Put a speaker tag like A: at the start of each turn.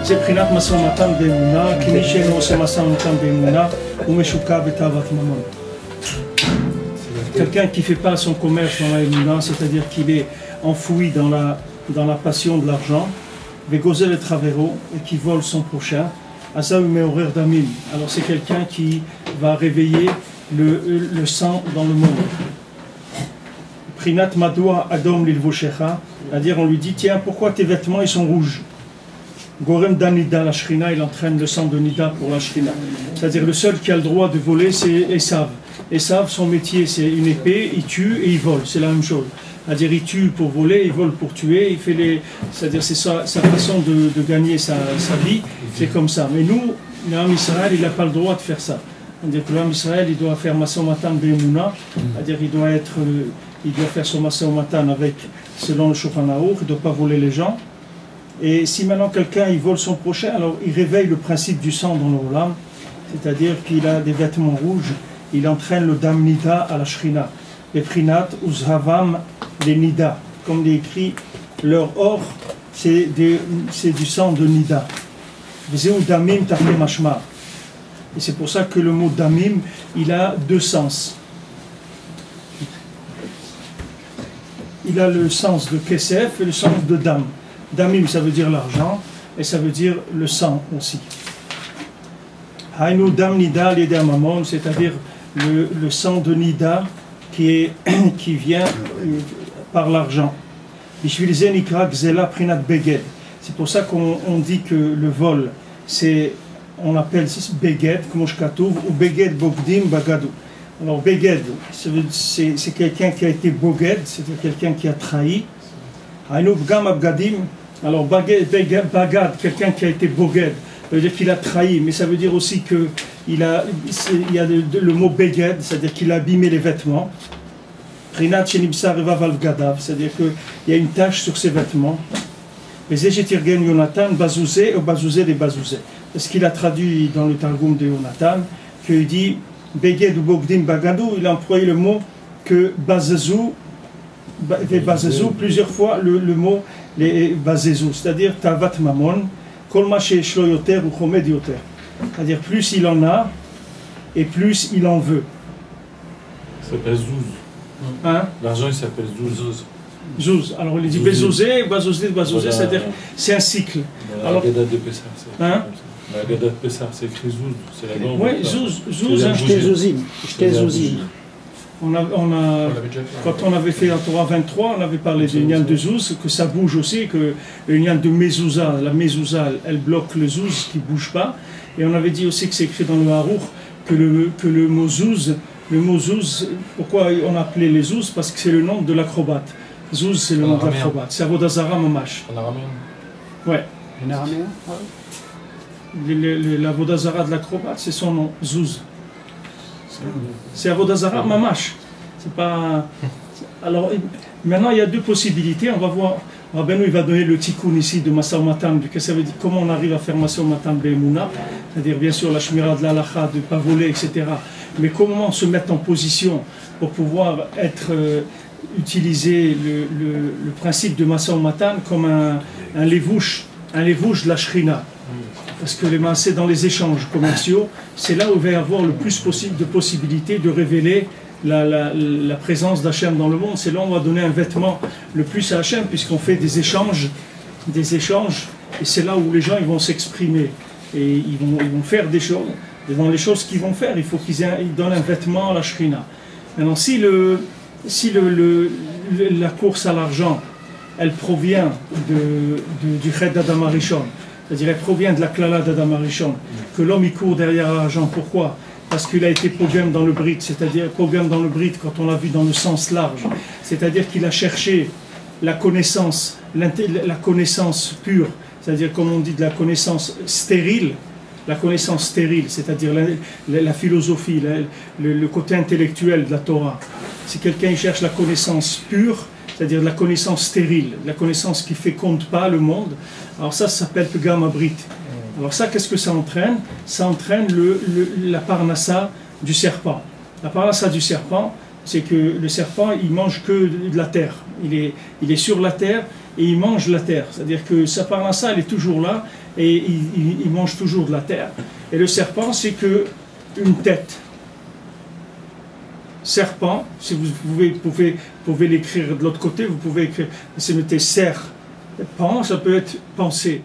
A: זה בחינת משא ומתן באמונה, כי מי שאינו עושה משא ומתן באמונה הוא משוקע בתאוות ממון. Quelqu'un qui ne fait pas son commerce dans la émuna, c'est-à-dire qu'il est enfoui dans la passion de l'argent, vegozel et travero, et qui vole son prochain, asa ou meorer damim. Alors c'est quelqu'un qui va réveiller le sang dans le monde. Prinat madoua adom lilvoshecha, c'est-à-dire on lui dit tiens pourquoi tes vêtements ils sont rouges. Gorem danida la shrina, il entraîne le sang de nida pour la shrina. C'est-à-dire le seul qui a le droit de voler c'est Esav. Esav son métier c'est une épée, il tue et il vole, c'est la même chose. C'est-à-dire il tue pour voler, il vole pour tuer, il fait les... c'est-à-dire c'est sa façon de gagner sa vie, c'est comme ça. Mais nous, l'homme Israël, il n'a pas le droit de faire ça. C'est-à-dire que l'homme Israël, il doit faire Masa Matan Be'emuna, c'est-à-dire il doit faire son Masa Matan avec, selon le Shulchan Aruch, il ne doit pas voler les gens. Et si maintenant quelqu'un il vole son prochain, alors il réveille le principe du sang dans le Olam, c'est-à-dire qu'il a des vêtements rouges, il entraîne le Dam Nida à la Shrina. Les Prinat Uzhavam les Nida, comme il est écrit, leur or c'est du sang de Nida. Damim Tafle Mashma. Et c'est pour ça que le mot Damim il a deux sens. Il a le sens de Kesef et le sens de Dam. Damim, ça veut dire l'argent, et ça veut dire le sang aussi. Haïnou dam nida l'eda mamon, c'est-à-dire le sang de nida qui vient par l'argent. C'est pour ça qu'on dit que le vol, on appelle beged, comme je katouv, ou beged bogdim bagadou. Alors beged, c'est quelqu'un qui a été boged, c'est quelqu'un qui a trahi. Haïnou bgam abgadim. Alors bagad, quelqu'un qui a été boged, ça veut dire qu'il a trahi, mais ça veut dire aussi qu'il y a le mot beged, c'est-à-dire qu'il a abîmé les vêtements. Rinat shenibsar evav al-gadav, c'est-à-dire qu'il y a une tache sur ses vêtements. Et Zéchetirgen Yonatan, bazouzé ou bazouzé des bazouzé. Parce qu'il a traduit dans le Targum de Yonatan, qu'il dit beged ou bogdim bagadou, il a employé le mot que bazazou, plusieurs fois le mot les bazezou, c'est-à-dire tavat mamon, kolma sheshlo yoter ou chomed yoter. C'est-à-dire plus il en a et plus il en veut.
B: Ça s'appelle zouz.
A: Hein?
B: L'argent il s'appelle zouz.
A: Zouz. Alors il dit bezouzé, bazouzé, bazouzé, c'est-à-dire c'est un cycle.
B: La Haggadah de Pessah, c'est
A: hein?
B: La Haggadah de Pessah, c'est écrit zouz. C'est la grande.
A: Oui, zouz, j'étais zouzim. Quand on avait fait la Torah 23, on avait parlé du Nyan de Zouz, que ça bouge aussi, que le Nyan de Mezouza, la Mezouza, elle bloque le Zouz qui ne bouge pas. Et on avait dit aussi que c'est écrit dans le Harour que le mot Zouz, pourquoi on appelait les Zouz? Parce que c'est le nom de l'acrobate. Zouz, c'est le nom de l'acrobate. C'est Avodah Zarah Mamash.
B: En araméen?
A: Ouais.
C: En araméen?
A: L'Avodah Zarah de l'acrobate, c'est son nom, Zouz. C'est Avodah Zarah Mamash. C'est pas. Alors maintenant il y a deux possibilités. On va voir. Rabbeinu il va donner le tikkun ici de Masa Matan, que ça veut dire comment on arrive à faire Masa Matan Be'emuna, c'est-à-dire bien sûr la shmira de l'alacha, de ne pas voler, etc. Mais comment se mettre en position pour pouvoir utiliser le principe de Masa Matan comme un levouche de la shrina. Parce que c'est dans les échanges commerciaux, c'est là où il va y avoir le plus possible de possibilités de révéler la présence d'Hachem dans le monde. C'est là où on va donner un vêtement le plus à Hachem, puisqu'on fait des échanges, et c'est là où les gens ils vont s'exprimer. et ils vont faire des choses. Devant les choses qu'ils vont faire, il faut qu'ils donnent un vêtement à la Shrina. Maintenant, si la course à l'argent, elle provient du Chet d'Adam Arishon, c'est-à-dire elle provient de la Klala d'Adam Arishon, que l'homme il court derrière l'argent. Pourquoi? Parce qu'il a été pogam dans le Brit, c'est-à-dire pogam dans le Brit quand on l'a vu dans le sens large, c'est-à-dire qu'il a cherché la connaissance pure, c'est-à-dire comme on dit de la connaissance stérile, c'est-à-dire la philosophie, le côté intellectuel de la Torah. Si quelqu'un cherche la connaissance pure, c'est-à-dire la connaissance stérile, la connaissance qui ne féconde pas le monde, alors ça s'appelle Pegam Abrit. Alors ça, qu'est-ce que ça entraîne? Ça entraîne la parnassa du serpent. La parnassa du serpent, c'est que le serpent, il mange que de la terre. Il est sur la terre et il mange la terre. C'est-à-dire que sa parnassa, elle est toujours là et il mange toujours de la terre. Et le serpent, c'est que une tête. Serpent, si vous pouvez l'écrire de l'autre côté, vous pouvez écrire, si vous mettez serpent, ça peut être pensée.